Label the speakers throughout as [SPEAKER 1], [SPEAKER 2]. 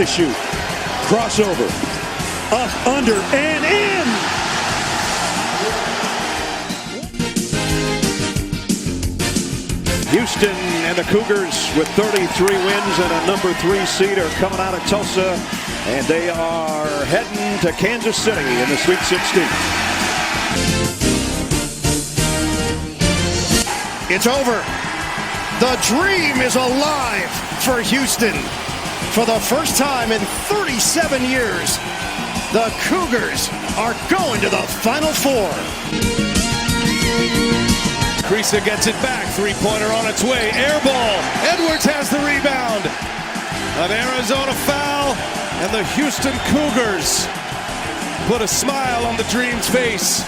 [SPEAKER 1] to shoot. Crossover. Up, under, and in! Houston and the Cougars with 33 wins and a number 3 seed are coming out of Tulsa, and they are heading to Kansas City in the Sweet 16.
[SPEAKER 2] It's over. The dream is alive for Houston. For the first time in 37 years, the Cougars are going to the Final Four.
[SPEAKER 3] Krisa gets it back. Three-pointer on its way. Air ball. Edwards has the rebound. An Arizona foul, and the Houston Cougars put a smile on the Dream's face.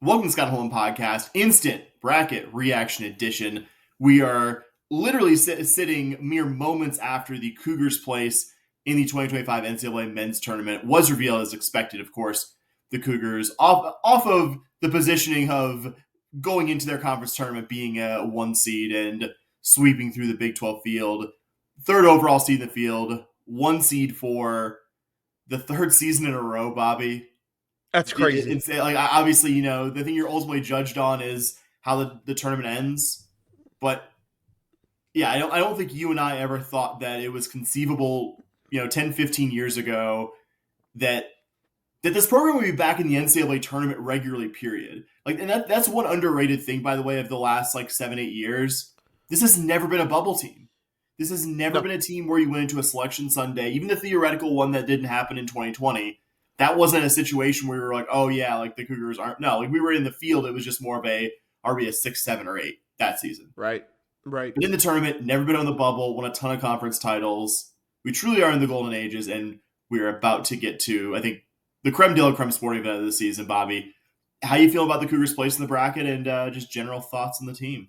[SPEAKER 4] Welcome to Scott Holland Podcast, Instant Bracket Reaction Edition. We are literally sitting mere moments after the Cougars' place in the 2025 NCAA Men's Tournament was revealed as expected. Of course, the Cougars, off of the positioning of going into their conference tournament being a 1 seed and sweeping through the Big 12 field, 3rd overall seed in the field, 1 seed for the 3rd season in a row, Bobby.
[SPEAKER 5] That's crazy.
[SPEAKER 4] It's like, obviously, the thing you're ultimately judged on is how the tournament ends. But yeah, I don't think you and I ever thought that it was conceivable, 10, 15 years ago that this program would be back in the NCAA tournament regularly, period. And that's one underrated thing, by the way, of the last 7, 8 years. This has never been a bubble team. This has never been a team where you went into a selection Sunday, even the theoretical one that didn't happen in 2020. That wasn't a situation where we were like, oh yeah, the Cougars aren't. No, we were in the field. It was just more of are we a 6, 7, or 8 that season?
[SPEAKER 5] Right.
[SPEAKER 4] But in the tournament, never been on the bubble, won a ton of conference titles. We truly are in the golden ages, and we're about to get to, I think, the creme de la creme sporting event of the season. Bobby, how you feel about the Cougars' place in the bracket, and just general thoughts on the team?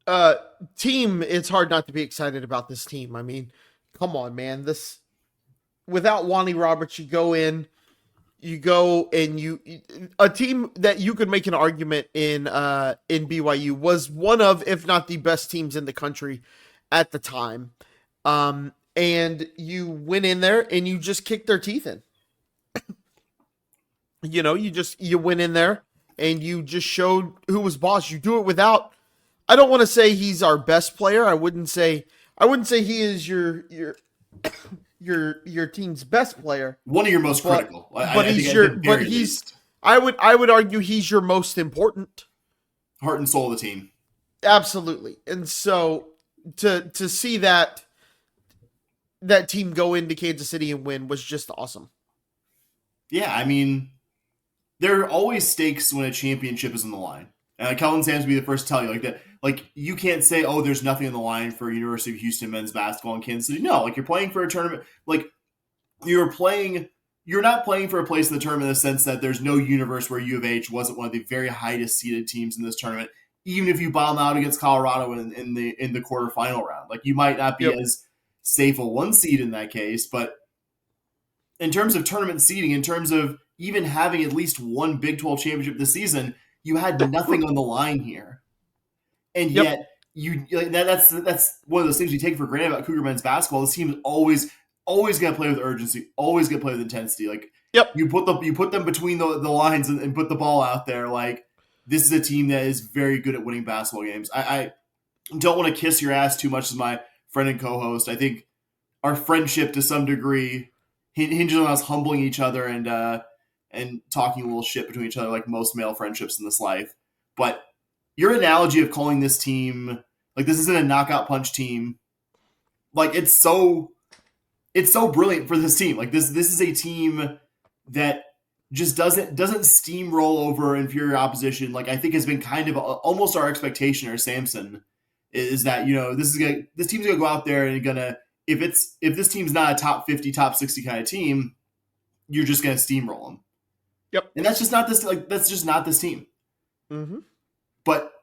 [SPEAKER 5] It's hard not to be excited about this team. I mean, come on, man. Without Lonnie Roberts, you go and a team that you could make an argument in BYU was one of, if not the best teams in the country at the time. And you went in there and you just kicked their teeth in. You went in there and you just showed who was boss. You do it without, I don't want to say he's our best player. I wouldn't say he is your team's best player.
[SPEAKER 4] One of your most critical.
[SPEAKER 5] I would argue he's your most important.
[SPEAKER 4] Heart and soul of the team.
[SPEAKER 5] Absolutely. And so to see that team go into Kansas City and win was just awesome.
[SPEAKER 4] Yeah, I mean, there are always stakes when a championship is on the line. Kellen Sands will be the first to tell you that. You can't say, oh, there's nothing on the line for University of Houston men's basketball in Kansas City. No, you're playing for a tournament. You're not playing for a place in the tournament in the sense that there's no universe where U of H wasn't one of the very highest seeded teams in this tournament. Even if you bomb out against Colorado in the quarterfinal round, you might not be as safe a 1 seed in that case. But in terms of tournament seeding, in terms of even having at least one Big 12 championship this season, you had nothing on the line here. And yet, that's one of those things we take for granted about Cougar men's basketball. This team is always going to play with urgency, always going to play with intensity. You put them between the lines and put the ball out there. This is a team that is very good at winning basketball games. I don't want to kiss your ass too much as my friend and co-host. I think our friendship to some degree hinges on us humbling each other and talking a little shit between each other, like most male friendships in this life. But your analogy of calling this team this isn't a knockout punch team, it's so brilliant for this team. This is a team that just doesn't steamroll over inferior opposition. I think has been kind of almost our expectation or Samson is that this team's gonna go out there and if this team's not a top 50, top 60 kind of team, you're just gonna steamroll them.
[SPEAKER 5] Yep,
[SPEAKER 4] and that's just not this. That's just not this team.
[SPEAKER 5] Mm-hmm.
[SPEAKER 4] But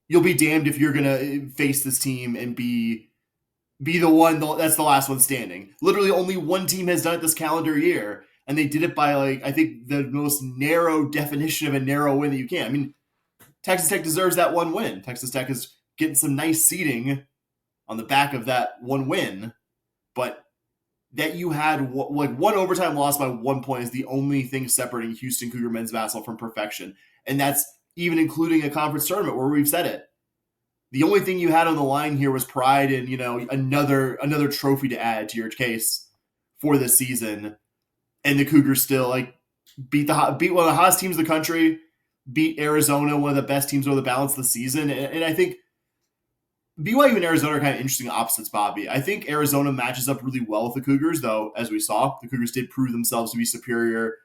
[SPEAKER 4] you'll be damned if you're going to face this team and be the one that's the last one standing. Literally only one team has done it this calendar year. And they did it by, like, I think the most narrow definition of a narrow win that you can. I mean, Texas Tech deserves that one win. Texas Tech is getting some nice seeding on the back of that one win. But that you had like one overtime loss by 1 point is the only thing separating Houston Cougar men's basketball from perfection. And that's even including a conference tournament where we've said it. The only thing you had on the line here was pride and, you know, another trophy to add to your case for this season. And the Cougars still like beat one of the hottest teams in the country, beat Arizona, one of the best teams over the balance of the season. And I think BYU and Arizona are kind of interesting opposites, Bobby. I think Arizona matches up really well with the Cougars, though, as we saw. The Cougars did prove themselves to be superior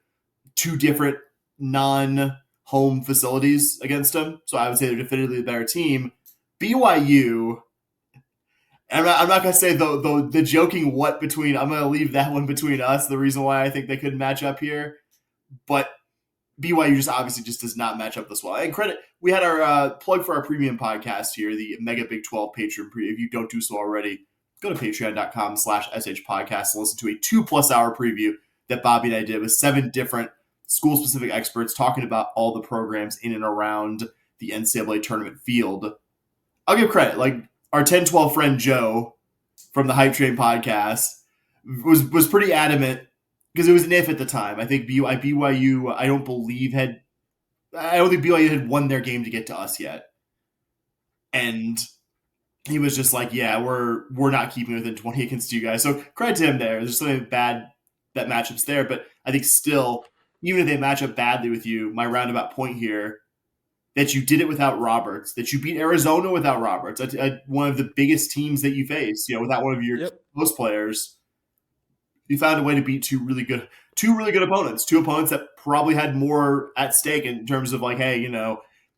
[SPEAKER 4] to different non-home facilities against them. So I would say they're definitively a better team. BYU, I'm not going to say the joking what between, I'm going to leave that one between us, the reason why I think they couldn't match up here. But BYU just obviously just does not match up this well. And credit, we had our plug for our premium podcast here, the Mega Big 12 Patreon. If you don't do so already, go to patreon.com/SH podcast and listen to a 2+ hour preview that Bobby and I did with 7 different school-specific experts talking about all the programs in and around the NCAA tournament field. I'll give credit. Like our 10-12 friend Joe from the Hype Train podcast was pretty adamant because it was an if at the time. I think BYU, I don't think BYU had won their game to get to us yet. And he was just like, yeah, we're not keeping within 20 against you guys. So credit to him there. There's something bad that matchups there. But I think still, even if they match up badly with you, my roundabout point here, that you did it without Roberts, that you beat Arizona without Roberts, one of the biggest teams that you face, without one of your close players. You found a way to beat two really good opponents, two opponents that probably had more at stake in terms of like, hey,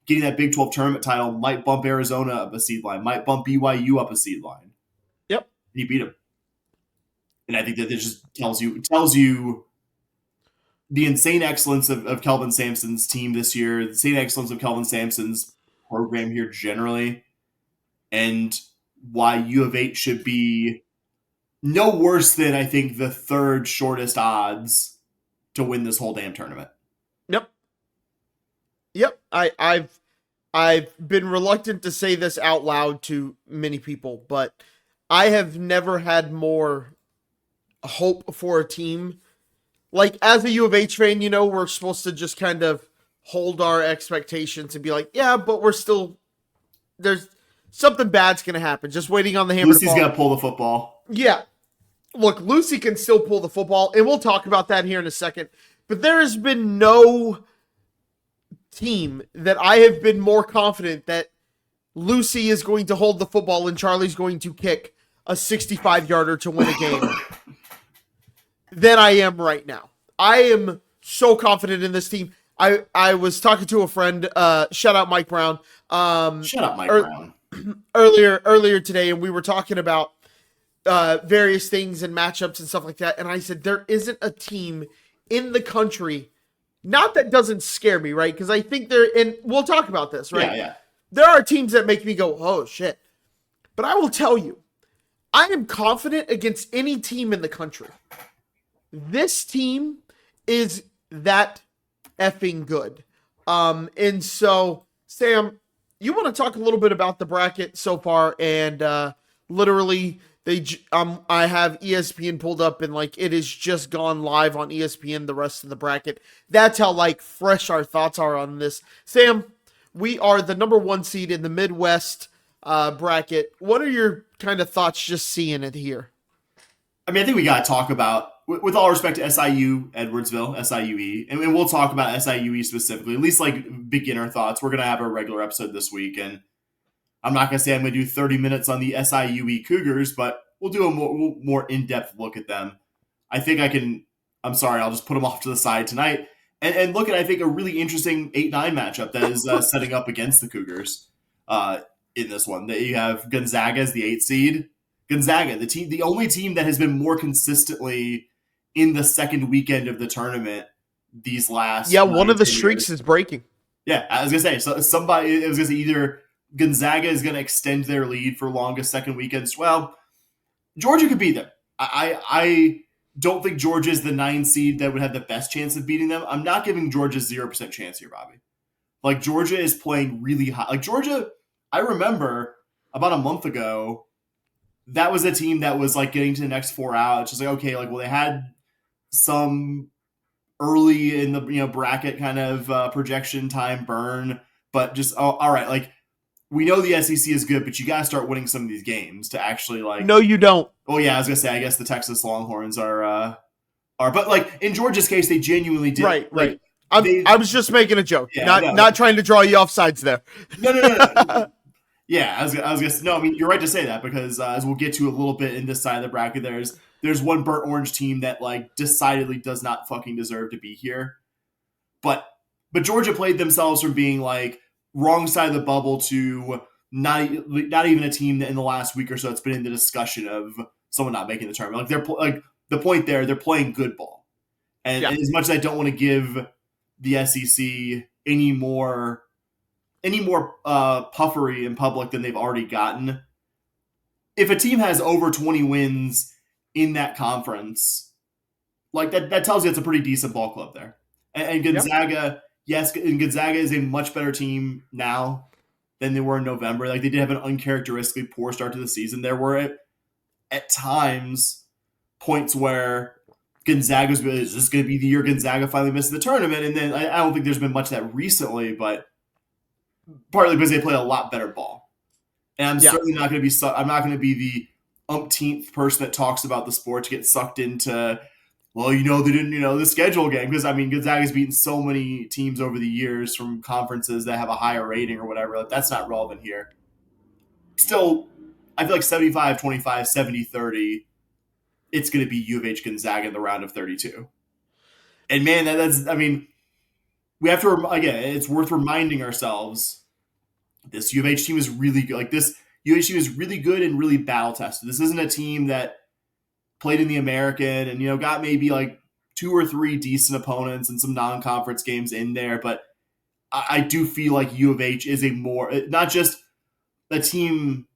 [SPEAKER 4] getting that Big 12 tournament title might bump Arizona up a seed line, might bump BYU up a seed line.
[SPEAKER 5] Yep.
[SPEAKER 4] And you beat them. And I think that this just tells you the insane excellence of Kelvin Sampson's team this year, the insane excellence of Kelvin Sampson's program here generally, and why U of H should be no worse than, I think, the third shortest odds to win this whole damn tournament.
[SPEAKER 5] Yep. I've been reluctant to say this out loud to many people, but I have never had more hope for a team. Like, as a U of H fan, we're supposed to just kind of hold our expectations and be like, yeah, but there's something bad's going to happen. Just waiting on the hammer.
[SPEAKER 4] Lucy's going to pull the football.
[SPEAKER 5] Yeah. Look, Lucy can still pull the football, and we'll talk about that here in a second. But there has been no team that I have been more confident that Lucy is going to hold the football and Charlie's going to kick a 65-yarder to win a game than I am right now. I am so confident in this team. I was talking to a friend, shout out Mike Brown.
[SPEAKER 4] Brown.
[SPEAKER 5] Earlier today, and we were talking about various things and matchups and stuff like that. And I said, there isn't a team in the country, not that doesn't scare me, right? Because I think and we'll talk about this, right?
[SPEAKER 4] Yeah.
[SPEAKER 5] There are teams that make me go, oh shit. But I will tell you, I am confident against any team in the country. This team is that effing good. And so, Sam, you want to talk a little bit about the bracket so far, and literally I have ESPN pulled up, and like it has just gone live on ESPN, the rest of the bracket. That's how like fresh our thoughts are on this. Sam, we are the number 1 seed in the Midwest bracket. What are your kind of thoughts just seeing it here?
[SPEAKER 4] I mean, I think we got to talk about, with all respect to SIU, Edwardsville, SIUE, and we'll talk about SIUE specifically, at least like beginner thoughts. We're going to have a regular episode this week, and I'm not going to say I'm going to do 30 minutes on the SIUE Cougars, but we'll do a more in-depth look at them. I think I'll just put them off to the side tonight and look at, I think, a really interesting 8-9 matchup that is setting up against the Cougars in this one. That you have Gonzaga as the 8th seed. Gonzaga, the only team that has been more consistently in the second weekend of the tournament these last.
[SPEAKER 5] Yeah, one of the streaks is breaking.
[SPEAKER 4] Yeah, I was gonna say either Gonzaga is gonna extend their lead for longest second weekends. Well, Georgia could beat them. I don't think Georgia is the 9 seed that would have the best chance of beating them. I'm not giving Georgia 0% chance here, Bobby. Like, Georgia is playing really hot. Like, Georgia, I remember about a month ago, that was a team that was like getting to the next 4 out. It's just like, okay, like, well, they had some early in the bracket kind of projection time burn, but just all right, like, we know the SEC is good, but you got to start winning some of these games to actually like.
[SPEAKER 5] No, you don't.
[SPEAKER 4] Oh yeah, I was gonna say, I guess the Texas Longhorns are, but like in Georgia's case, they genuinely did.
[SPEAKER 5] Right.
[SPEAKER 4] Like,
[SPEAKER 5] I was just making a joke,
[SPEAKER 4] Yeah,
[SPEAKER 5] not trying to draw you off sides there.
[SPEAKER 4] No. Yeah, I was gonna say, no. I mean, you're right to say that because as we'll get to a little bit in this side of the bracket, there's one burnt orange team that like decidedly does not fucking deserve to be here. But Georgia played themselves from being like wrong side of the bubble to not even a team that in the last week or so it's been in the discussion of someone not making the tournament. Like they're like the point there, they're playing good ball, and as much as I don't want to give the SEC any more puffery in public than they've already gotten, if a team has over 20 wins in that conference, like that tells you it's a pretty decent ball club there. And Gonzaga, yes, and Gonzaga is a much better team now than they were in November. Like they did have an uncharacteristically poor start to the season. There were at times points where Gonzaga was, is this going to be the year Gonzaga finally misses the tournament? And then I don't think there's been much of that recently, but partly because they play a lot better ball. And I'm certainly not going to be. I'm not going to be the umpteenth person that talks about the sport to get sucked into. Well, they didn't, the schedule game, because I mean Gonzaga's beaten so many teams over the years from conferences that have a higher rating or whatever. Like, that's not relevant here. Still, I feel like 75-25, 70-30. It's going to be U of H Gonzaga in the round of 32. And man, that's, I mean, we have to, again, it's worth reminding ourselves this U of H team is really good. Like this U of H team is really good and really battle tested. This isn't a team that played in the American and, got maybe like 2 or 3 decent opponents and some non-conference games in there. But I do feel like U of H is not just a team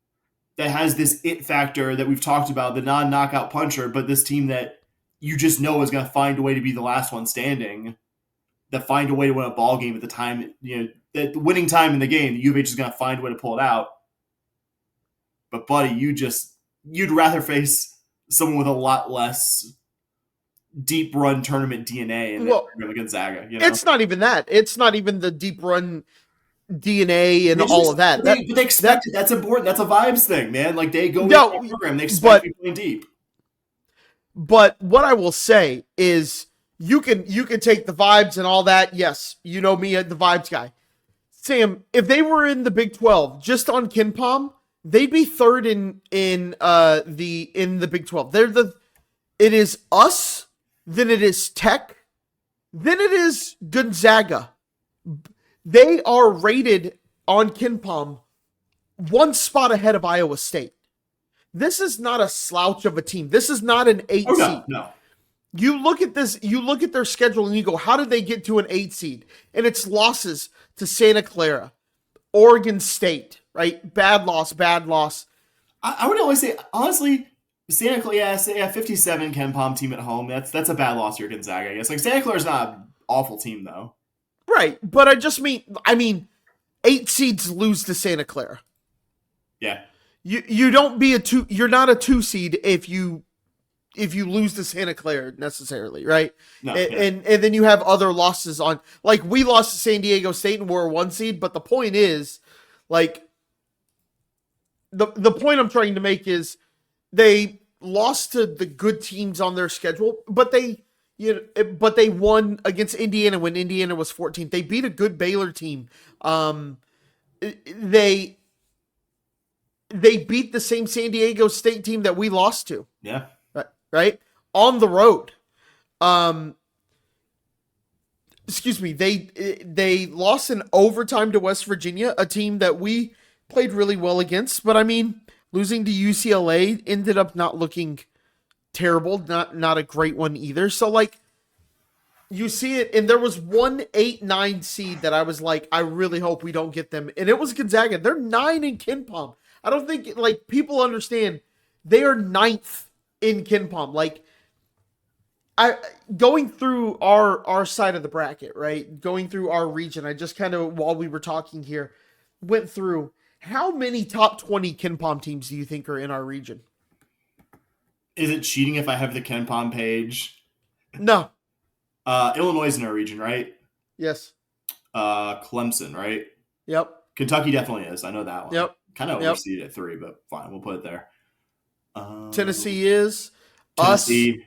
[SPEAKER 4] that has this it factor that we've talked about, the non-knockout puncher, but this team that you just know is going to find a way to be the last one standing, that find a way to win a ball game at the time, the winning time in the game, the U of H is going to find a way to pull it out. But buddy, you'd rather face someone with a lot less deep run tournament DNA and Gonzaga.
[SPEAKER 5] It's not even that. It's not even the deep run DNA and all of that.
[SPEAKER 4] They expect it. That's important. That's a vibes thing, man. Like they go into the program, they expect you playing deep.
[SPEAKER 5] But what I will say is you can take the vibes and all that. Yes, you know me, the vibes guy. Sam, if they were in the Big 12 just on KenPom, they'd be third in the Big 12. It is us, then it is Tech, then it is Gonzaga. They are rated on KenPom 1 spot ahead of Iowa State. This is not a slouch of a team. This is not an 8 seed.
[SPEAKER 4] No.
[SPEAKER 5] You look at this, you look at their schedule and you go, how did they get to an 8 seed? And it's losses to Santa Clara, Oregon State, right? Bad loss.
[SPEAKER 4] I would always say, honestly, Santa Clara, say a 57 KenPom team at home. That's a bad loss here, Gonzaga, I guess. Like Santa Clara's not an awful team though.
[SPEAKER 5] Right, but I mean 8 seeds lose to Santa Clara.
[SPEAKER 4] Yeah.
[SPEAKER 5] You don't be you're not a 2 seed if you lose to Santa Clara necessarily, right?
[SPEAKER 4] No,
[SPEAKER 5] and then you have other losses on, like we lost to San Diego State and we're a 1 seed, but the point is, like the point I'm trying to make is they lost to the good teams on their schedule, but they won against Indiana when Indiana was 14th. They beat a good Baylor team. They beat the same San Diego State team that we lost to.
[SPEAKER 4] Yeah.
[SPEAKER 5] Right? On the road. Excuse me. They lost in overtime to West Virginia, a team that we played really well against. But I mean, losing to UCLA ended up not looking terrible, not a great one either. So like you see it, and there was 1 8-9 seed that I was like, I really hope we don't get them, and it was Gonzaga. They're 9 in KenPom. I don't think like people understand they are 9th in KenPom. Like I going through our side of the bracket, right? Going through our region, I just kind of, while we were talking here, went through how many top 20 KenPom teams do you think are in our region?
[SPEAKER 4] Is it cheating if I have the KenPom page?
[SPEAKER 5] No.
[SPEAKER 4] Illinois is in our region, right?
[SPEAKER 5] Yes.
[SPEAKER 4] Clemson, right?
[SPEAKER 5] Yep.
[SPEAKER 4] Kentucky definitely is. I know that one.
[SPEAKER 5] Yep.
[SPEAKER 4] Kind of
[SPEAKER 5] Yep.
[SPEAKER 4] overseeded at 3, but fine. We'll put it there.
[SPEAKER 5] Tennessee is.
[SPEAKER 4] Tennessee.
[SPEAKER 5] Us.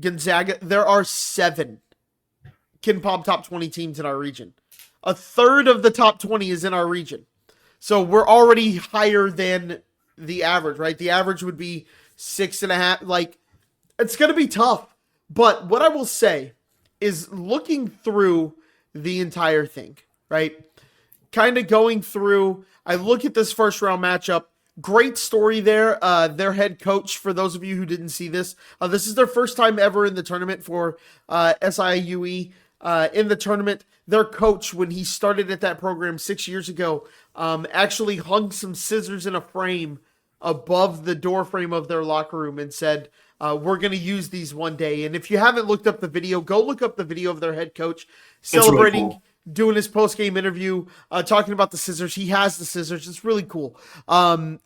[SPEAKER 5] Gonzaga. There are 7 KenPom top 20 teams in our region. A third of the top 20 is in our region. So we're already higher than the average, right? The average would be 6.5. Like, it's going to be tough. But what I will say is, looking through the entire thing, right? Kind of going through, I look at this first round matchup. Great story there. Their head coach, for those of you who didn't see this, this is their first time ever in the tournament for SIUE. In the tournament, their coach, when he started at that program 6 years ago, actually hung some scissors in a frame above the door frame of their locker room and said, we're going to use these one day. And if you haven't looked up the video, go look up the video of their head coach celebrating,
[SPEAKER 4] really cool.
[SPEAKER 5] Doing his post-game interview, talking about the scissors. He has the scissors. It's really cool.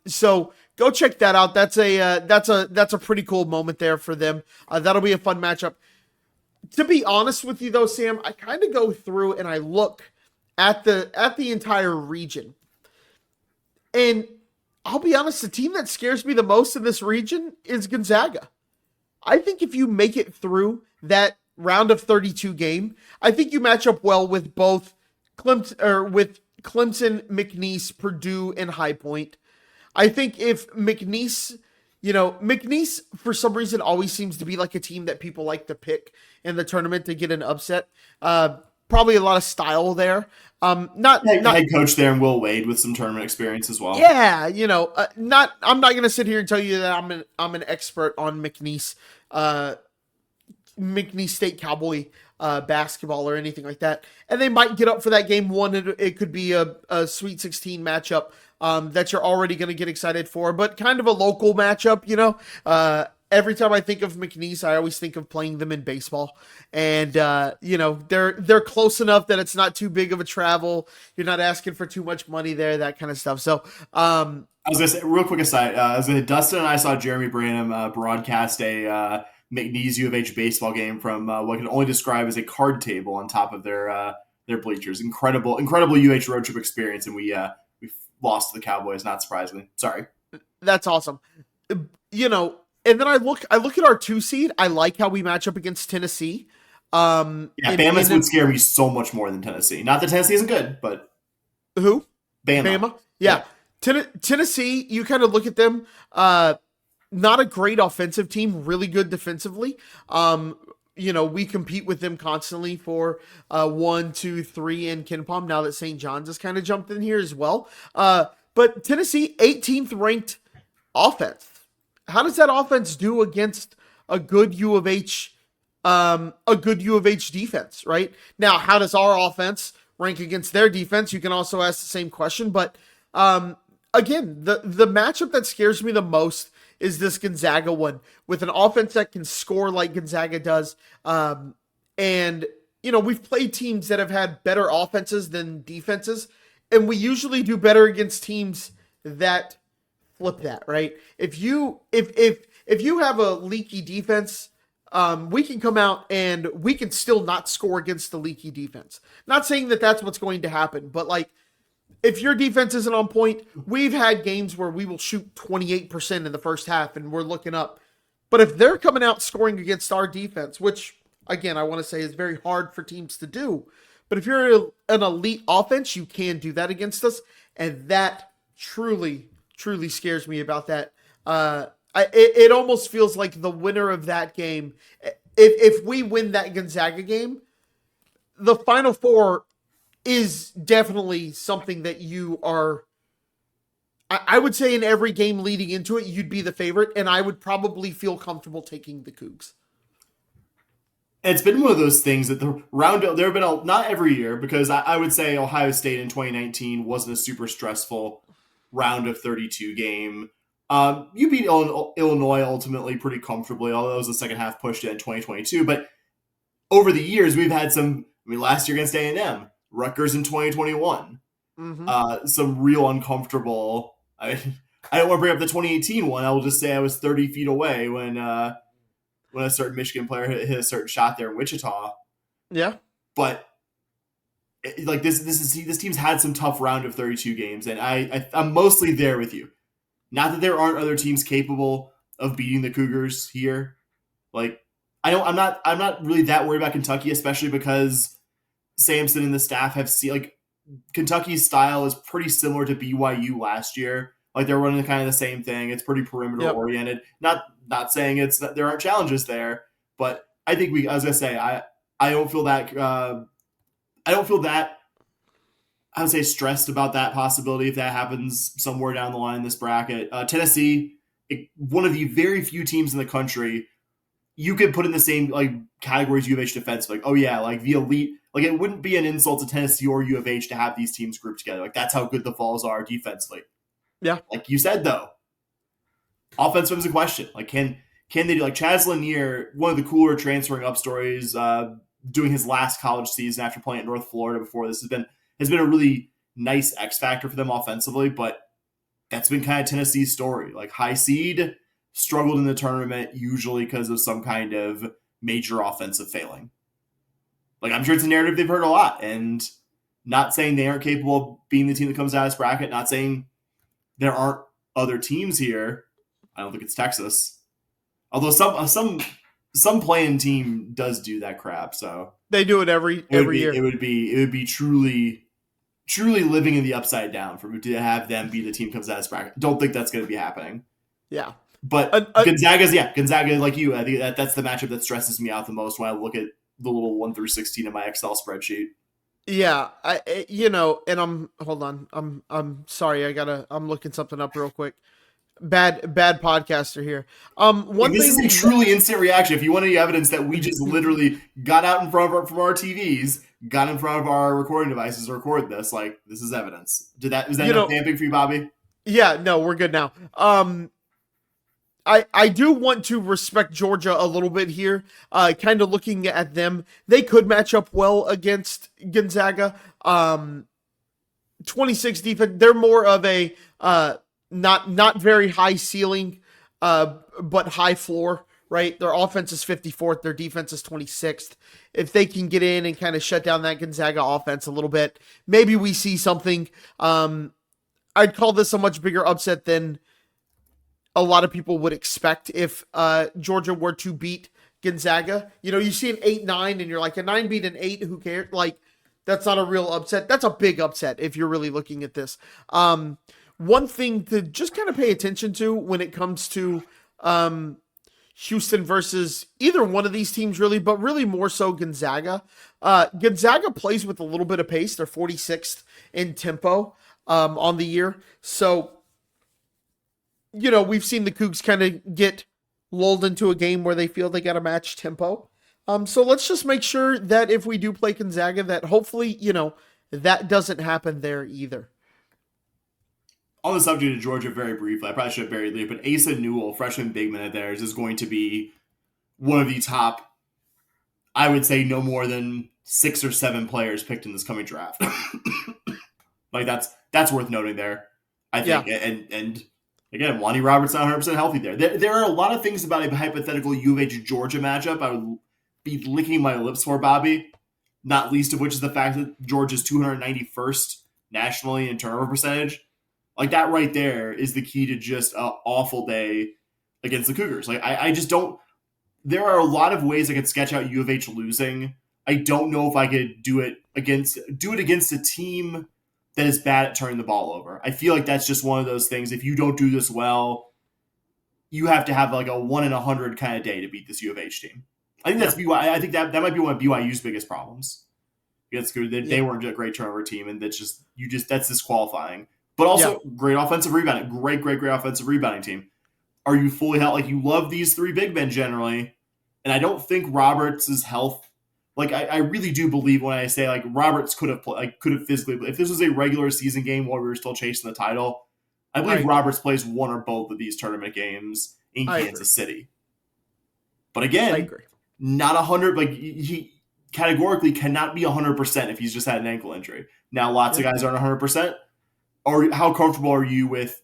[SPEAKER 5] So go check that out. That's a pretty cool moment there for them. That'll be a fun matchup. To be honest with you though, Sam, I kind of go through and I look at the entire region. And I'll be honest, the team that scares me the most in this region is Gonzaga. I think if you make it through that round of 32 game, I think you match up well with both Clemson, McNeese, Purdue, and High Point. I think if McNeese, McNeese for some reason always seems to be like a team that people like to pick in the tournament to get an upset. Probably a lot of style there. Not
[SPEAKER 4] head coach there and Will Wade with some tournament experience as well.
[SPEAKER 5] Yeah, I'm not going to sit here and tell you that I'm an expert on McNeese State Cowboy basketball or anything like that. And they might get up for that game one. It could be a Sweet 16 matchup that you're already going to get excited for, but kind of a local matchup, Every time I think of McNeese, I always think of playing them in baseball. And, they're close enough that it's not too big of a travel. You're not asking for too much money there, that kind of stuff. So,
[SPEAKER 4] I was going to say, real quick aside, Dustin and I saw Jeremy Branham broadcast a McNeese U of H baseball game from what can only describe as a card table on top of their bleachers. Incredible UH road trip experience, and we lost to the Cowboys, not surprisingly. Sorry.
[SPEAKER 5] That's awesome. And then I look at our 2 seed. I like how we match up against Tennessee.
[SPEAKER 4] Bama would scare me so much more than Tennessee. Not that Tennessee isn't good, but
[SPEAKER 5] who?
[SPEAKER 4] Bama.
[SPEAKER 5] Yeah. Tennessee, you kind of look at them. Not a great offensive team, really good defensively. We compete with them constantly for 1, 2, 3 in KenPom. Now that St. John's has kind of jumped in here as well. But Tennessee, 18th ranked offense. How does that offense do against a good U of H defense, right? Now, how does our offense rank against their defense? You can also ask the same question, but again, the matchup that scares me the most is this Gonzaga one, with an offense that can score like Gonzaga does. And we've played teams that have had better offenses than defenses, and we usually do better against teams that flip that, right? If you have a leaky defense, we can come out and we can still not score against the leaky defense. Not saying that that's what's going to happen, but like, if your defense isn't on point, we've had games where we will shoot 28% in the first half and we're looking up. But if they're coming out scoring against our defense, which again, I want to say is very hard for teams to do, but if you're an elite offense, you can do that against us. And that truly scares me about that. It almost feels like the winner of that game, if we win that Gonzaga game, the Final Four is definitely something that you are, I would say in every game leading into it, you'd be the favorite, and I would probably feel comfortable taking the Cougs.
[SPEAKER 4] It's been one of those things that the round, there have been not every year, because I would say Ohio State in 2019 wasn't a super stressful round of 32 game. You beat Illinois ultimately pretty comfortably, although it was the second half pushed in 2022. But over the years, we've had last year against A&M, Rutgers in 2021, some real uncomfortable. I don't want to bring up the 2018 one. I will just say I was 30 feet away when a certain Michigan player hit a certain shot there in Wichita.
[SPEAKER 5] Yeah.
[SPEAKER 4] But like this team's had some tough round of 32 games, and I'm mostly there with you. Not that there aren't other teams capable of beating the Cougars here. Like I'm not really that worried about Kentucky, especially because Sampson and the staff have seen like Kentucky's style is pretty similar to BYU last year. Like they're running kind of the same thing. It's pretty perimeter oriented. Not saying there aren't challenges there, but I think I was gonna say I don't feel that I would say stressed about that possibility if that happens somewhere down the line in this bracket. Tennessee, one of the very few teams in the country you could put in the same like categories U of H defense. Like, oh yeah, like the elite. Like it wouldn't be an insult to Tennessee or U of H to have these teams grouped together. Like that's how good the Vols are defensively.
[SPEAKER 5] Yeah.
[SPEAKER 4] Like you said though, offense was a question. Like can they do like Chaz Lanier, one of the cooler transferring up stories, doing his last college season after playing at North Florida before this has been a really nice X factor for them offensively, but that's been kind of Tennessee's story. Like high seed, struggled in the tournament, usually because of some kind of major offensive failing. Like I'm sure it's a narrative they've heard a lot, and not saying they aren't capable of being the team that comes out of this bracket, not saying there aren't other teams here. I don't think it's Texas. Although some playing team does do that crap, so
[SPEAKER 5] they do it every year.
[SPEAKER 4] It would be truly living in the upside down to have them be the team comes out of this bracket. Don't think that's going to be happening.
[SPEAKER 5] Yeah,
[SPEAKER 4] but Gonzaga like you. I think that's the matchup that stresses me out the most when I look at the little 1 through 16 in my Excel spreadsheet.
[SPEAKER 5] Yeah, and hold on. I'm sorry. I'm looking something up real quick. Bad podcaster here.
[SPEAKER 4] This is a truly instant reaction. If you want any evidence that we just literally got out in front of our TVs, got in front of our recording devices to record this, like this is evidence. Was that enough damping for you, Bobby?
[SPEAKER 5] Yeah, no, we're good now. I do want to respect Georgia a little bit here. Kind of looking at them, they could match up well against Gonzaga. 26 defense. They're more of a not very high ceiling, but high floor, right? Their offense is 54th, their defense is 26th. If they can get in and kind of shut down that Gonzaga offense a little bit, maybe we see something. I'd call this a much bigger upset than a lot of people would expect if Georgia were to beat Gonzaga. You see an 8-9 and you're like, a 9 beat an 8, who cares? Like, that's not a real upset. That's a big upset if you're really looking at this. One thing to just kind of pay attention to when it comes to Houston versus either one of these teams really, but really more so Gonzaga. Gonzaga plays with a little bit of pace. They're 46th in tempo on the year. So, we've seen the Cougs kind of get lulled into a game where they feel they got to match tempo. So let's just make sure that if we do play Gonzaga, that hopefully, that doesn't happen there either.
[SPEAKER 4] On the subject of Georgia, very briefly, I probably should have buried it, but Asa Newell, freshman big man of theirs, is going to be one of the top, I would say, no more than 6 or 7 players picked in this coming draft. Like that's worth noting there, I think. Yeah. And again, Lonnie Roberts not 100% healthy there. There are a lot of things about a hypothetical U of H Georgia matchup I would be licking my lips for, Bobby. Not least of which is the fact that Georgia's 291st nationally in turnover percentage. Like that right there is the key to just an awful day against the Cougars. Like I just don't. There are a lot of ways I could sketch out U of H losing. I don't know if I could do it against a team that is bad at turning the ball over. I feel like that's just one of those things. If you don't do this well, you have to have like a 1 in 100 kind of day to beat this U of H team. I think that's BYU. I think that might be one of BYU's biggest problems. It's good. They weren't a great turnover team, and that's disqualifying. But also great offensive rebounding. Great offensive rebounding team. Are you fully healthy? Like you love these 3 big men generally, and I don't think Roberts' health. Like I really do believe when I say like Roberts could have physically. If this was a regular season game while we were still chasing the title, I believe Roberts plays one or both of these tournament games in Kansas City. But again, not 100. Like he categorically cannot be 100% if he's just had an ankle injury. Now, lots of guys aren't 100%. Or how comfortable are you with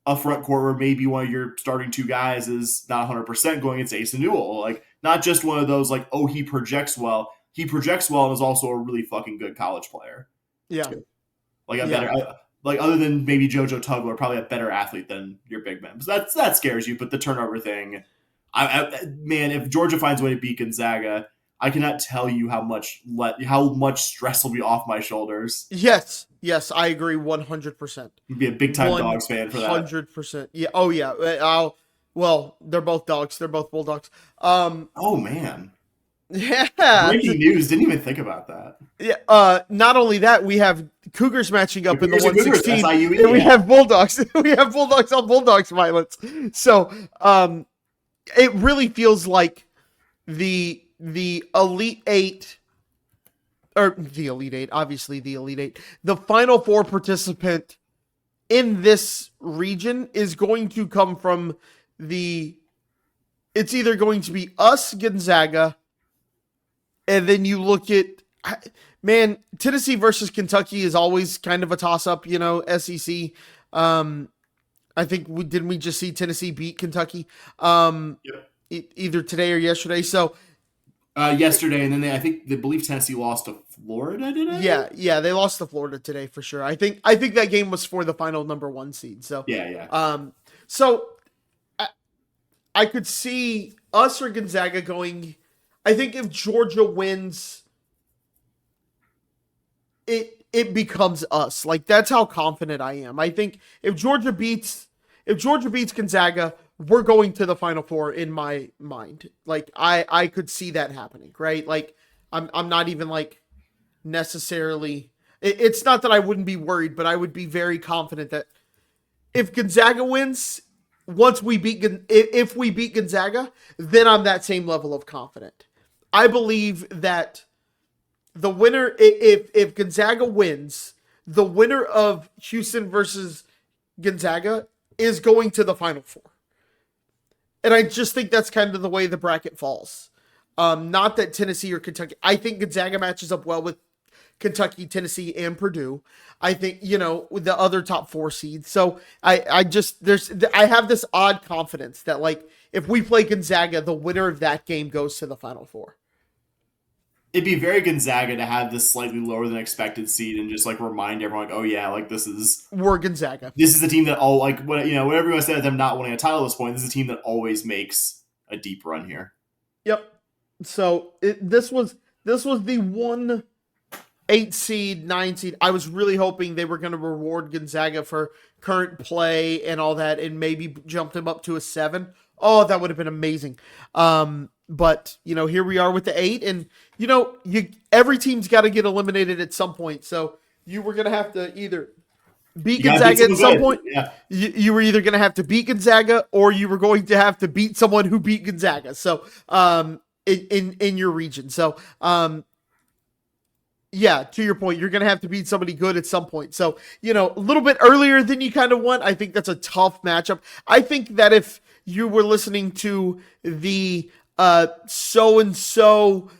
[SPEAKER 4] a front court where maybe one of your starting two guys is not 100% going against Ace and Newell? Like, not just one of those, like, oh, he projects well. He projects well and is also a really fucking good college player.
[SPEAKER 5] Yeah.
[SPEAKER 4] Like, better, like, other than maybe JoJo Tugler, probably a better athlete than your big man. So that scares you, but the turnover thing, man, if Georgia finds a way to beat Gonzaga, I cannot tell you how much stress will be off my shoulders.
[SPEAKER 5] Yes, I agree 100%.
[SPEAKER 4] You'd be a big time Dogs fan for that.
[SPEAKER 5] 100%. Yeah. Oh yeah. Well, they're both dogs. They're both Bulldogs.
[SPEAKER 4] Oh man.
[SPEAKER 5] Yeah.
[SPEAKER 4] Breaking news. Didn't even think about that.
[SPEAKER 5] Yeah. Not only that, we have Cougars matching up in the 116, and we have Bulldogs. We have Bulldogs on Bulldogs violence. So, it really feels like the Elite Eight, or the Elite Eight, obviously the Elite Eight, the Final Four participant in this region is going to come from it's either going to be us, Gonzaga, and then you look at, man, Tennessee versus Kentucky is always kind of a toss-up, SEC. I think didn't we just see Tennessee beat Kentucky either today or yesterday? So,
[SPEAKER 4] yesterday, and then they believe Tennessee lost to Florida today.
[SPEAKER 5] Yeah, they lost to Florida today for sure. I think that game was for the final number 1 seed. So so I could see us or Gonzaga going. I think if Georgia wins, it becomes us. Like, that's how confident I am. I think if Georgia beats Gonzaga, we're going to the Final Four in my mind. Like, I could see that happening, right? Like, I'm not even like necessarily. It's not that I wouldn't be worried, but I would be very confident that if Gonzaga wins, if we beat Gonzaga, then I'm that same level of confident. I believe that the winner, if Gonzaga wins, the winner of Houston versus Gonzaga is going to the Final Four. And I just think that's kind of the way the bracket falls. Not that Tennessee or Kentucky. I think Gonzaga matches up well with Kentucky, Tennessee, and Purdue. I think, with the other top 4 seeds. So I have this odd confidence that, like, if we play Gonzaga, the winner of that game goes to the Final Four.
[SPEAKER 4] It'd be very Gonzaga to have this slightly lower than expected seed and just, like, remind everyone, like, oh yeah, like, we're
[SPEAKER 5] Gonzaga.
[SPEAKER 4] This is the team that what everyone said them not winning a title at this point. This is a team that always makes a deep run here.
[SPEAKER 5] Yep. So this was the 1-8 seed, 9 seed. I was really hoping they were going to reward Gonzaga for current play and all that, and maybe jump them up to a 7. Oh, that would have been amazing. But, here we are with the 8, and, every team's got to get eliminated at some point. So you were going to have to either beat Gonzaga at some point.
[SPEAKER 4] Yeah.
[SPEAKER 5] You were either going to have to beat Gonzaga, or you were going to have to beat someone who beat Gonzaga. So, in your region. So, yeah, to your point, you're going to have to beat somebody good at some point. So, a little bit earlier than you kind of want. I think that's a tough matchup. I think that if you were listening to the so-and-so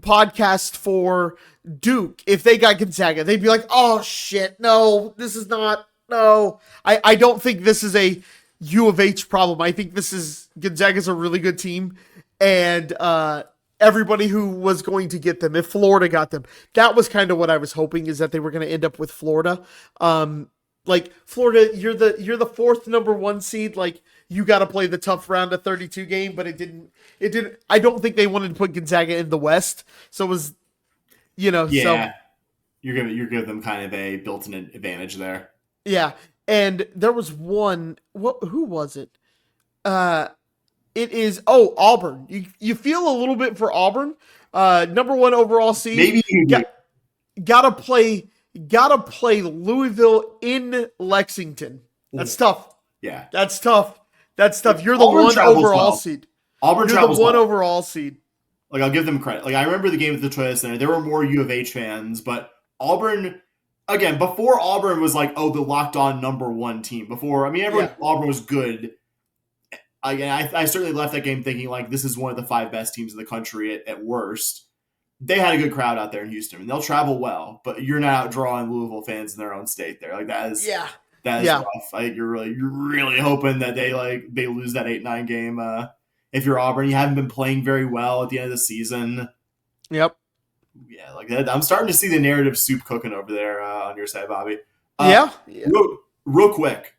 [SPEAKER 5] podcast for Duke, if they got Gonzaga, they'd be like, oh shit, no, this is not, no. I don't think this is a U of H problem. I think Gonzaga's a really good team, and everybody who was going to get them, if Florida got them, that was kind of what I was hoping, is that they were going to end up with Florida. Like, Florida, you're the 4th number 1 seed, like, you got to play the tough round of 32 game, but it didn't, I don't think they wanted to put Gonzaga in the West. So it was, so
[SPEAKER 4] you're giving them kind of a built-in advantage there.
[SPEAKER 5] Yeah. And there was one, who was it? It is, Auburn. You feel a little bit for Auburn, number 1 overall seed.
[SPEAKER 4] Maybe you
[SPEAKER 5] gotta play Louisville in Lexington. That's tough.
[SPEAKER 4] Yeah.
[SPEAKER 5] That's tough. You're the
[SPEAKER 4] Auburn
[SPEAKER 5] 1 overall seed.
[SPEAKER 4] Auburn
[SPEAKER 5] You're the 1 overall seed.
[SPEAKER 4] Like, I'll give them credit. Like, I remember the game at the Toyota Center. There were more U of H fans, but Auburn, again, before Auburn was like, oh, the locked on number one team. Before, I mean, everyone Auburn was good. Again, I certainly left that game thinking like this is one of the 5 best teams in the country at worst. They had a good crowd out there in Houston, and they'll travel well. But you're not out drawing Louisville fans in their own state there. Like that is rough. Like you're really hoping that they lose that 8-9 game. If you're Auburn, you haven't been playing very well at the end of the season.
[SPEAKER 5] Yep.
[SPEAKER 4] Yeah, like that. I'm starting to see the narrative soup cooking over there on your side, Bobby. Real quick.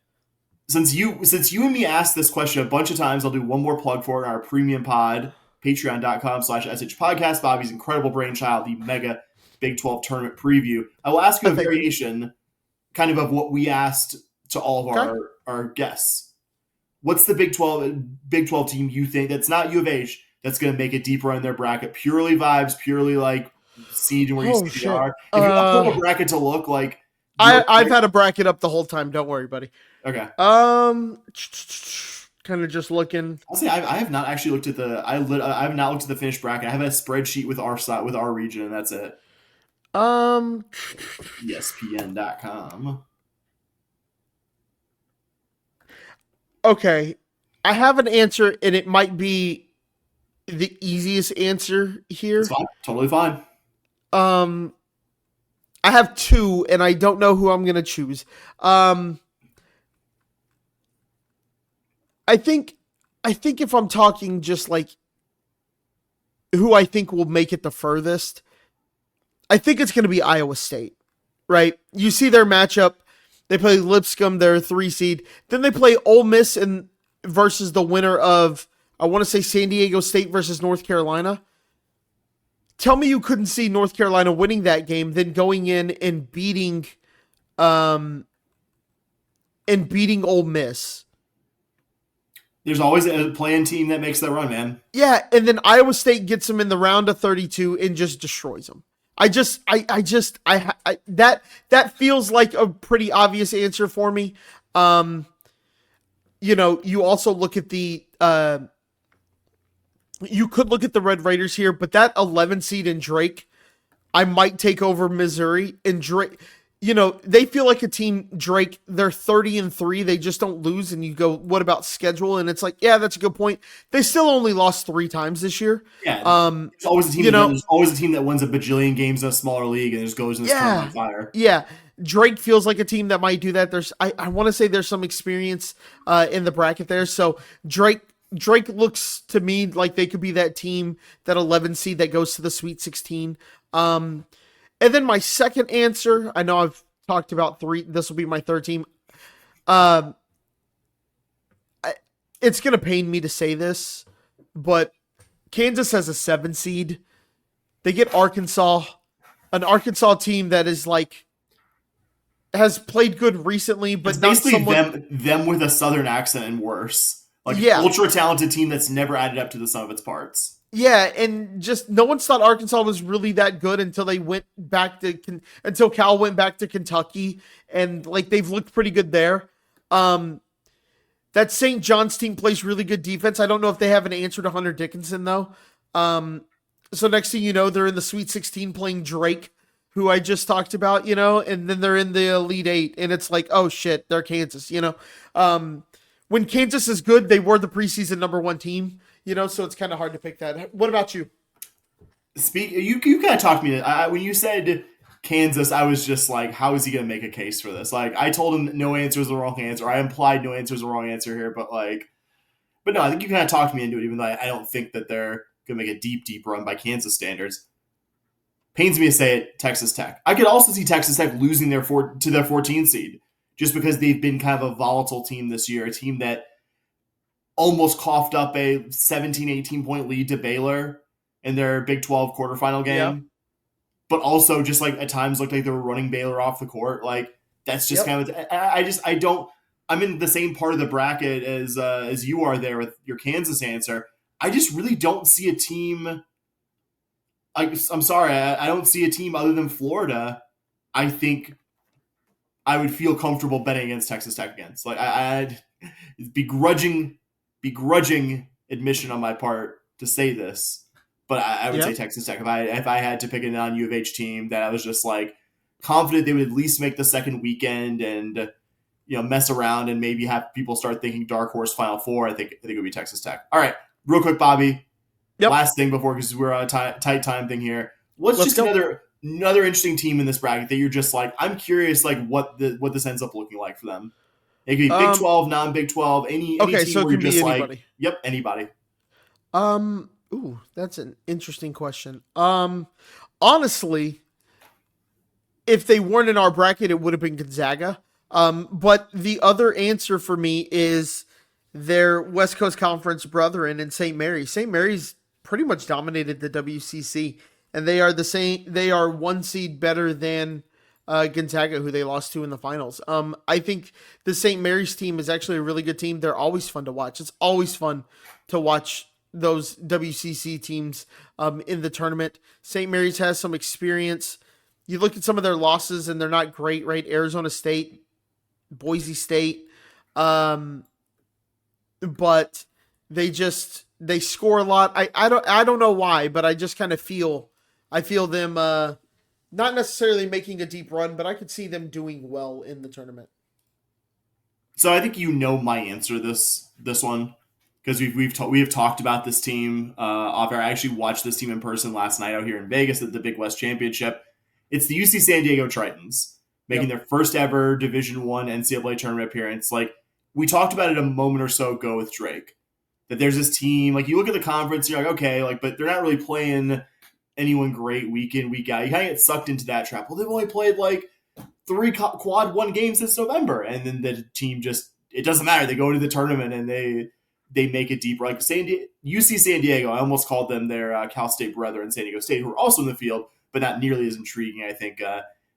[SPEAKER 4] Since you and me asked this question a bunch of times, I'll do one more plug for it in our premium pod, patreon.com/SH Podcast, Bobby's incredible brainchild, the mega Big 12 tournament preview. I will ask you a variation kind of what we asked to all of our guests. What's the Big 12 team you think that's not U of H that's going to make it deeper in their bracket? Purely vibes, purely like seed and where you see they are. If you want a bracket to look like,
[SPEAKER 5] I've had a bracket up the whole time. Don't worry, buddy.
[SPEAKER 4] Okay.
[SPEAKER 5] Kind of just looking.
[SPEAKER 4] I'll say I have not actually looked at the. I have not looked at the finished bracket. I have a spreadsheet with our side with our region, and that's it. ESPN.com.
[SPEAKER 5] Okay, I have an answer, and it might be the easiest answer here.
[SPEAKER 4] It's fine. Totally fine.
[SPEAKER 5] I have 2, and I don't know who I'm gonna choose. I think if I'm talking just like who I think will make it the furthest, I think it's going to be Iowa State, right? You see their matchup. They play Lipscomb, they're a 3 seed. Then they play Ole Miss versus the winner of, I want to say, San Diego State versus North Carolina. Tell me you couldn't see North Carolina winning that game, then going in and beating Ole Miss.
[SPEAKER 4] There's always a playing team that makes that run, man.
[SPEAKER 5] Yeah, and then Iowa State gets them in the round of 32 and just destroys them. That feels like a pretty obvious answer for me. You also look at the you could look at the Red Raiders here, but that 11 seed in Drake, I might take over Missouri. And Drake, they feel like a team, Drake, they're 30-3. They just don't lose. And you go, what about schedule? And it's like, yeah, that's a good point. They still only lost 3 times this year.
[SPEAKER 4] Yeah. It's always a team there's always a team that wins a bajillion games in a smaller league and just goes in this tournament on fire.
[SPEAKER 5] Yeah. Drake feels like a team that might do that. I want to say there's some experience in the bracket there. So Drake looks to me like they could be that team, that 11 seed that goes to the Sweet 16. And then my second answer, I know I've talked about 3. This will be my third team. It's going to pain me to say this, but Kansas has a 7 seed. They get Arkansas, an Arkansas team that is like, has played good recently, but
[SPEAKER 4] it's basically them with a Southern accent and worse. Ultra talented team that's never added up to the sum of its parts.
[SPEAKER 5] Yeah, and just no one thought Arkansas was really that good until they went back until Cal went back to Kentucky, and like they've looked pretty good there. That St. John's team plays really good defense. I don't know if they have an answer to Hunter Dickinson though. So next thing you know, they're in the Sweet 16 playing Drake, who I just talked about, and then they're in the Elite 8, and it's like, oh shit, they're Kansas, When Kansas is good, they were the preseason number 1 team, so it's kind of hard to pick that. What about you?
[SPEAKER 4] You kind of talked me. When you said Kansas, I was just like, how is he going to make a case for this? Like, I told him no answer is the wrong answer. I implied no answer is the wrong answer here, but no, I think you kind of talked me into it, even though I don't think that they're going to make a deep run by Kansas standards. Pains me to say it, Texas Tech. I could also see Texas Tech losing to their 14 seed. Just because they've been kind of a volatile team this year, a team that almost coughed up a 17, 18-point lead to Baylor in their Big 12 quarterfinal game, but also just like at times looked like they were running Baylor off the court. Like that's just kind of. I'm in the same part of the bracket as you are there with your Kansas answer. I just really don't see a team. I'm sorry, I don't see a team other than Florida. I think I would feel comfortable betting against Texas Tech against. Like I'd begrudging admission on my part to say this, but I would say Texas Tech. If I had to pick a non-U of H team that I was just like, confident they would at least make the second weekend and mess around and maybe have people start thinking dark horse Final Four. I think it would be Texas Tech. All right, real quick, Bobby.
[SPEAKER 5] Yep.
[SPEAKER 4] Last thing before, because we're on a tight time thing here. Let's just
[SPEAKER 5] go.
[SPEAKER 4] another interesting team in this bracket that you're just like, I'm curious, like what this ends up looking like for them. It could be Big 12, non-Big 12, any team
[SPEAKER 5] so it
[SPEAKER 4] where
[SPEAKER 5] could
[SPEAKER 4] you're
[SPEAKER 5] be
[SPEAKER 4] just
[SPEAKER 5] anybody.
[SPEAKER 4] like, yep, anybody.
[SPEAKER 5] Ooh, that's an interesting question. Honestly, if they weren't in our bracket, it would have been Gonzaga. But the other answer for me is their West Coast Conference brethren in St. Mary's. St. Mary's pretty much dominated the WCC, and they are the same. They are one seed better than Gonzaga, who they lost to in the finals. I think the St. Mary's team is actually a really good team. They're always fun to watch. It's always fun to watch those WCC teams in the tournament. St. Mary's has some experience. You look at some of their losses, and they're not great, right? Arizona State, Boise State, but they score a lot. I don't know why, but I just kind of feel them not necessarily making a deep run, but I could see them doing well in the tournament.
[SPEAKER 4] So I think my answer to this one, because we have talked about this team off air. I actually watched this team in person last night out here in Vegas at the Big West Championship. It's the UC San Diego Tritons making their first ever Division I NCAA tournament appearance. Like we talked about it a moment or so ago with Drake, that there's this team, like you look at the conference, you're like, okay, like, but they're not really playing anyone great week in, week out. You kind of get sucked into that trap. Well, they've only played like 3 quad 1 games since November. And then the team it doesn't matter. They go into the tournament and they make it deep. Like UC San Diego, I almost called them their Cal State brethren, San Diego State, who are also in the field, but not nearly as intriguing, I think,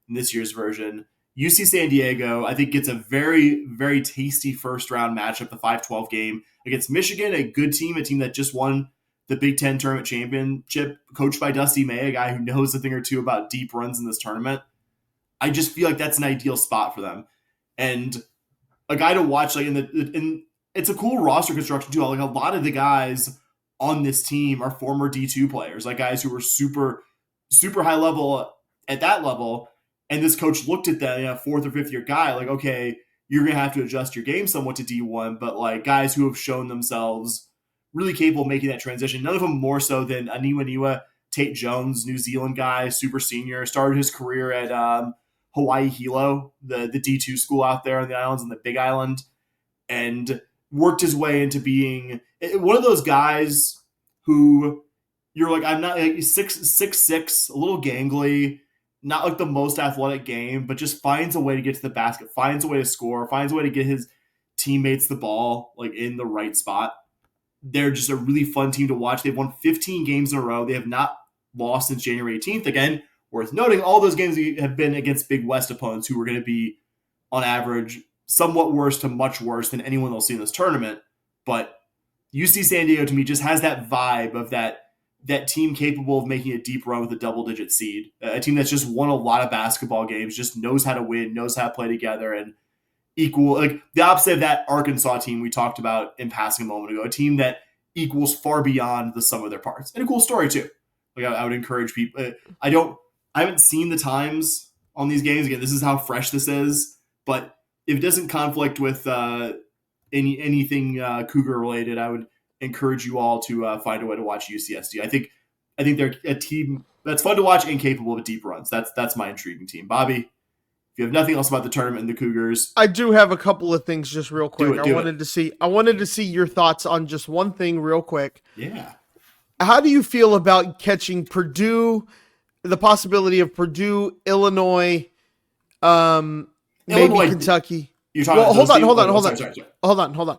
[SPEAKER 4] in this year's version. UC San Diego, I think, gets a very, very tasty first-round matchup, the 5-12 game against Michigan, a good team, a team that just won the Big Ten Tournament Championship, coached by Dusty May, a guy who knows a thing or two about deep runs in this tournament. I just feel like that's an ideal spot for them. And a guy to watch, like it's a cool roster construction, too. Like a lot of the guys on this team are former D2 players, like guys who were super, super high level at that level. And this coach looked at that 4th or 5th year guy like, okay, you're going to have to adjust your game somewhat to D1, but like guys who have shown themselves really capable of making that transition. None of them more so than Aniwa Tate Jones, New Zealand guy, super senior, started his career at Hawaii Hilo, the D2 school out there on the islands, on the Big Island, and worked his way into being one of those guys who you're like, I'm not like 6'6", a little gangly, not like the most athletic game, but just finds a way to get to the basket, finds a way to score, finds a way to get his teammates the ball like in the right spot. They're just a really fun team to watch. They've won 15 games in a row. They have not lost since January 18th. Again, worth noting, all those games have been against Big West opponents who are going to be, on average, somewhat worse to much worse than anyone they'll see in this tournament. But UC San Diego, to me, just has that vibe of that team capable of making a deep run with a double-digit seed. A team that's just won a lot of basketball games, just knows how to win, knows how to play together, and equal, like the opposite of that Arkansas team we talked about in passing a moment ago, a team that equals far beyond the sum of their parts. And a cool story, too. Like I would encourage people. I haven't seen the times on these games. Again, this is how fresh this is. But if it doesn't conflict with anything Cougar related, I would encourage you all to find a way to watch UCSD. I think they're a team that's fun to watch and capable of deep runs. That's my intriguing team. Bobby, if you have nothing else about the tournament and the Cougars,
[SPEAKER 5] I do have a couple of things just real quick. I wanted to see your thoughts on just one thing real quick.
[SPEAKER 4] Yeah.
[SPEAKER 5] How do you feel about catching Purdue, the possibility of Purdue, Illinois, maybe Kentucky?
[SPEAKER 4] You're talking about
[SPEAKER 5] Hold on.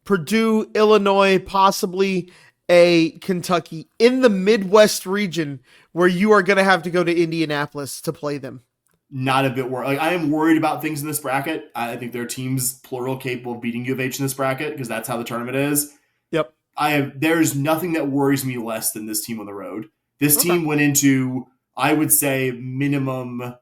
[SPEAKER 5] Purdue, Illinois, possibly a Kentucky in the Midwest region where you are going to have to go to Indianapolis to play them.
[SPEAKER 4] Not a bit worried. Like, I am worried about things in this bracket. I think there are teams, plural, capable of beating U of H in this bracket because that's how the tournament is.
[SPEAKER 5] Yep.
[SPEAKER 4] There's nothing that worries me less than this team on the road. This team went into, I would say, minimum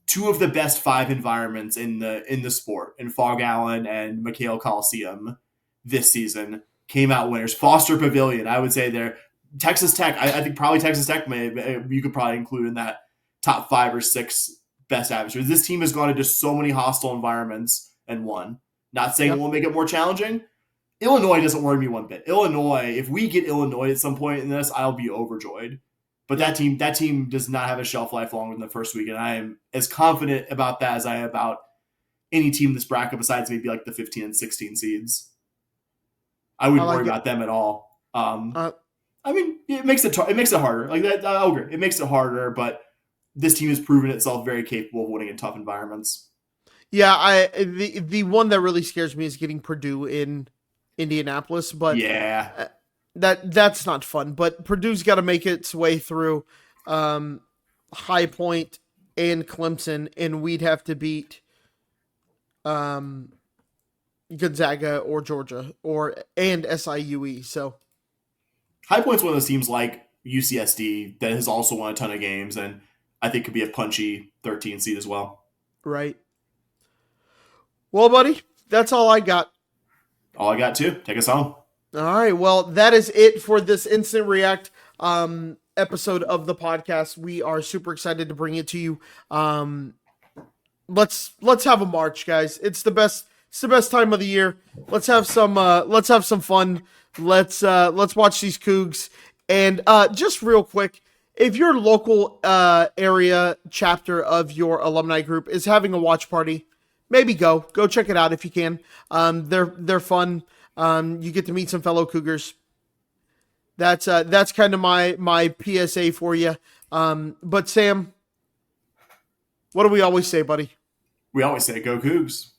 [SPEAKER 4] 2 of the best 5 environments in the sport, in Fog Allen and McHale Coliseum this season. Came out winners. Foster Pavilion, I would say there. Texas Tech, I think probably Texas Tech you could probably include in that top 5 or 6 best atmospheres. This team has gone into so many hostile environments and won. Not saying it won't make it more challenging. Illinois doesn't worry me one bit. Illinois, if we get Illinois at some point in this, I'll be overjoyed. But that team does not have a shelf life longer than the first week, and I am as confident about that as I am about any team in this bracket besides maybe like the 15 and 16 seeds. I wouldn't worry about them at all. I mean, it makes it harder. Like that, I'll agree. It makes it harder, but this team has proven itself very capable of winning in tough environments.
[SPEAKER 5] Yeah, the one that really scares me is getting Purdue in Indianapolis, but
[SPEAKER 4] yeah,
[SPEAKER 5] that's not fun. But Purdue's got to make its way through High Point and Clemson, and we'd have to beat Gonzaga or Georgia and SIUE. So
[SPEAKER 4] High Point's one of those teams like UCSD that has also won a ton of games, and I think could be a punchy 13 seed as well.
[SPEAKER 5] Right. Well, buddy, that's all I got.
[SPEAKER 4] All I got too. Take us home.
[SPEAKER 5] All right. Well, that is it for this Instant React episode of the podcast. We are super excited to bring it to you. Let's have a march, guys. It's the best time of the year. Let's have some fun. Let's watch these Cougs. And just real quick, if your local area chapter of your alumni group is having a watch party, maybe go check it out if you can. They're fun. You get to meet some fellow Cougars. That's kind of my PSA for you. But Sam, what do we always say, buddy?
[SPEAKER 4] We always say, go Cougs.